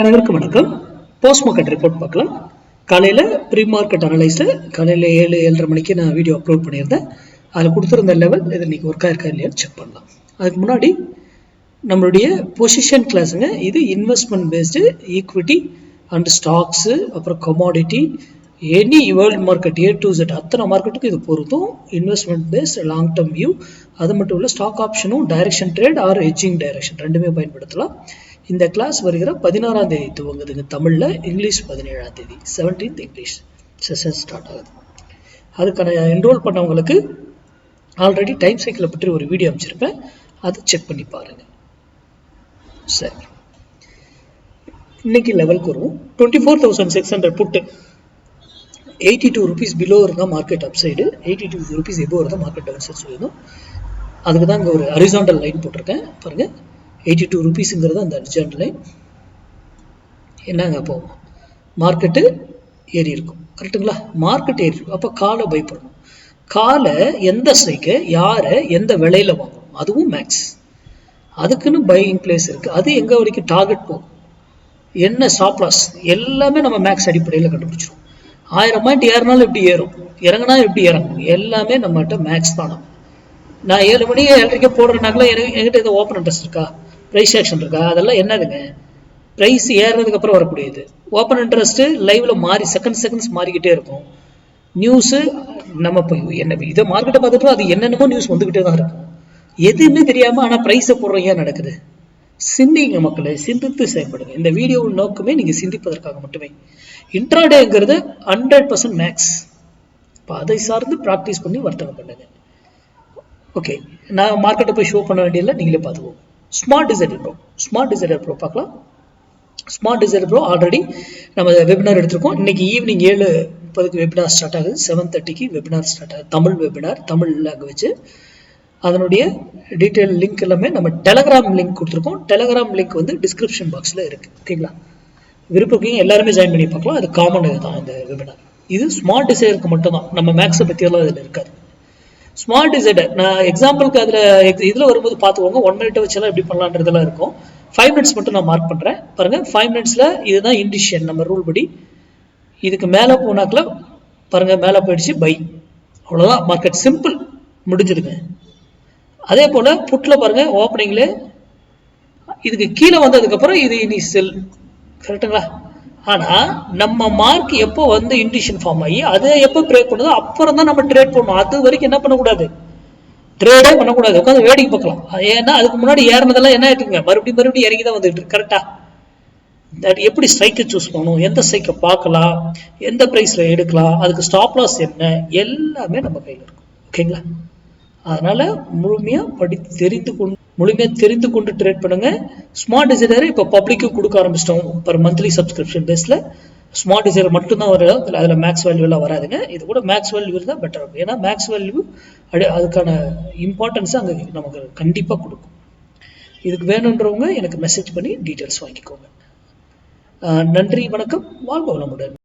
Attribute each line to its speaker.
Speaker 1: அனைவருக்கும் வணக்கம். Post market report பார்க்கலாம். காலையில் ப்ரீ மார்க்கெட் அனலைஸில் காலையில் 7-7:30 மணிக்கு நான் வீடியோ அப்லோட் பண்ணியிருந்தேன். அதில் கொடுத்துருந்த லெவல் இது இன்றைக்கி ஒர்க்காக இருக்கா இல்லையா செக் பண்ணலாம். அதுக்கு முன்னாடி நம்மளுடைய பொசிஷன் கிளாஸுங்க. இது investment based equity and stocks, அப்புறம் commodity, any world market A to Z அத்தனை மார்க்கெட்டுக்கு இது பொறுத்தும். Investment based long term view, அது மட்டும் இல்லை ஸ்டாக் ஆப்ஷனும் direction trade or hedging direction ரெண்டுமே பயன்படுத்தலாம். இந்த கிளாஸ் வருகிற 16ஆம் தேதி துவங்குதுங்க தமிழில், இங்கிலீஷ் 17ஆம் தேதி 17th இங்கிலீஷ் செஷன் ஸ்டார்ட் ஆகுது. அதுக்கான என்ரோல் பண்ணவங்களுக்கு ஆல்ரெடி டைம் சைக்கிளை பற்றி ஒரு வீடியோ அமைச்சிருப்பேன், அதை செக் பண்ணி பாருங்கள். சரி, இன்னைக்கு லெவலுக்கு வருவோம். 24,600 புட்டு 82 rupees பிலோ இருந்தால் மார்க்கெட் அப்சைடு, 82 rupees எபோ இருந்தால் மார்க்கெட் டவுன் சைடு சொல்லியிருந்தோம். அதுக்கு தான் இங்கே ஒரு ஹரிசாண்டல் லைன் போட்டிருக்கேன் பாருங்கள். 82 rupeesங்கிறது அந்த ஹரிசாண்டல் லைன். என்னங்க அப்போ மார்க்கெட்டு ஏறி இருக்கும், கரெக்டுங்களா? மார்க்கெட் ஏறி இருக்கும், அப்போ காலை பை பண்ணணும். காலை எந்த ஸ்ட்ரைக்கை யாரை எந்த விலையில் வாங்கணும், அதுவும் மேக்ஸ். அதுக்குன்னு பையிங் பிளேஸ் இருக்குது. அது எங்கே வரைக்கும் டார்கெட் போகும், என்ன ஸ்டாப் லாஸ், எல்லாமே நம்ம மேக்ஸ் அடிப்படையில் கண்டுபிடிச்சிடும். 1000 பாயிண்ட் ஏறினாலும் எப்படி ஏறும், இறங்கினா எப்படி இறங்கும், எல்லாமே நம்மகிட்ட மேக்ஸ் தானே. நான் 7 மணி 7:30 போடுறேனாங்களா, என்கிட்ட எதாவது ஓப்பன் இன்ட்ரெஸ்ட் இருக்கா, ப்ரைஸ் ஆக்ஷன் இருக்கா, அதெல்லாம் என்னதுங்க? ப்ரைஸ் ஏறுறதுக்கு அப்புறம் வரக்கூடியது. ஓப்பன் இன்ட்ரெஸ்ட்டு லைவ்ல மாறி செகண்ட்ஸ் மாறிக்கிட்டே இருக்கும். நியூஸு நம்ம என்ன இதை மார்க்கெட்டை பார்த்துட்டு அது என்னென்னமோ நியூஸ் வந்துக்கிட்டே தான் இருக்கும். எதுவுமே தெரியாமல் ஆனால் ப்ரைஸை போடுற ஏன் நடக்குது? சிந்திங்க மக்களை, சிந்தித்து செயல்படுங்க. இந்த வீடியோவின் நோக்கமே நீங்கள் சிந்திப்பதற்காக மட்டுமே. இன்ட்ராடேங்கிறது 100% மேக்ஸ். இப்போ அதை சார்ந்து ப்ராக்டிஸ் பண்ணி வர்த்தகம் பண்ணுங்க. ஓகே, நான் மார்க்கெட்டை போய் ஷோ பண்ண வேண்டியதில்லை, நீங்களே பார்த்துக்கோங்க. ஸ்மார்ட் டிசைடர் ப்ரோ பார்க்கலாம். ஸ்மார்ட் டிசைடர் ப்ரோ ஆல்ரெடி நம்ம வெபினார் எடுத்திருக்கோம். இன்னைக்கு ஈவினிங் 7:30 வெபினார் ஸ்டார்ட் ஆகுது. 7:30 வெபினார் ஸ்டார்ட் ஆகுது. Tamil webinar, Tamil language. அதனுடைய டீட்டெயில் லிங்க் எல்லாமே நம்ம டெலகிராம் லிங்க் கொடுத்துருக்கோம். டெலகிராம் லிங்க் வந்து டிஸ்கிரிப்ஷன் பாக்ஸில் இருக்குது. ஓகேங்களா? விருப்பம் எல்லாருமே ஜாயின் பண்ணி பார்க்கலாம். அது காமன் தான் இந்த வெபினார். இது ஸ்மார்ட் டிசைடருக்கு மட்டும்தான், நம்ம மேக்ஸை பற்றியெல்லாம் இதில் இருக்காது. ஸ்மார்ட் டிசைடர் நான் எக்ஸாம்பிளுக்கு இதில் வரும்போது பார்த்துக்கோங்க. 1 minute வச்செல்லாம் எப்படி பண்ணலான்றதெல்லாம் இருக்கும். 5 minutes மட்டும் நான் மார்க் பண்ணுறேன் பாருங்கள். 5 minutesல இதுதான் இண்டிஷன் நம்ம ரூல் படி. இதுக்கு மேலே போனாக்கில் பாருங்கள், மேலே போயிடுச்சு பை, அவ்வளோதான். மார்க்கெட் சிம்பிள், முடிஞ்சிடுங்க. அதே போல் புட்டில் பாருங்கள், ஓப்பனிங்ல இதுக்கு கீழே வந்ததுக்கப்புறம் இது இனி செல், கரெக்டுங்களா? ஆனால் நம்ம மார்க் எப்போ வந்து இண்டிஷன் ஃபார்ம் ஆகி அதை எப்போ பிரேக் பண்ணுதோ அப்புறம் தான் நம்ம ட்ரேட் பண்ணணும். அது வரைக்கும் என்ன பண்ணக்கூடாது, ட்ரேடே பண்ணக்கூடாது, உட்காந்து வேடிக்கை பார்க்கலாம். ஏன்னா அதுக்கு முன்னாடி ஏறினதெல்லாம் என்ன ஆயிட்டுங்க, மறுபடியும் இறங்கி தான் வந்துட்டு, கரெக்டா? எப்படி ஸ்ட்ரைக்கை சூஸ் பண்ணணும், எந்த ஸ்ட்ரைக்கை பார்க்கலாம், எந்த ப்ரைஸில் எடுக்கலாம், அதுக்கு ஸ்டாப் லாஸ் என்ன, எல்லாமே நம்ம கையில் இருக்கும். ஓகேங்களா? அதனால முழுமையாக தெரிந்து கொண்டு ட்ரேட் பண்ணுங்க. ஸ்மார்ட் டிசைடர் இப்போ பப்ளிக்கு கொடுக்க ஆரம்பிச்சிட்டோம். பர் மந்த்லி சப்ஸ்கிரிப்ஷன் பேஸில் ஸ்மார்ட் டிசைடர் மட்டும்தான் வரும். அதில் மேக்ஸ் வேல்யூ எல்லாம் வராதுங்க. இது கூட மேக்ஸ் வேல்யூ இருந்தால் பெட்டர் இருக்கும். ஏன்னா மேக்ஸ் வேல்யூ அதுக்கான இம்பார்ட்டன்ஸை அங்கே நமக்கு கண்டிப்பாக கொடுக்கும். இதுக்கு வேணுன்றவங்க எனக்கு மெசேஜ் பண்ணி டீட்டெயில்ஸ் வாங்கிக்கோங்க. நன்றி, வணக்கம், வாழ்க வளமுடன்.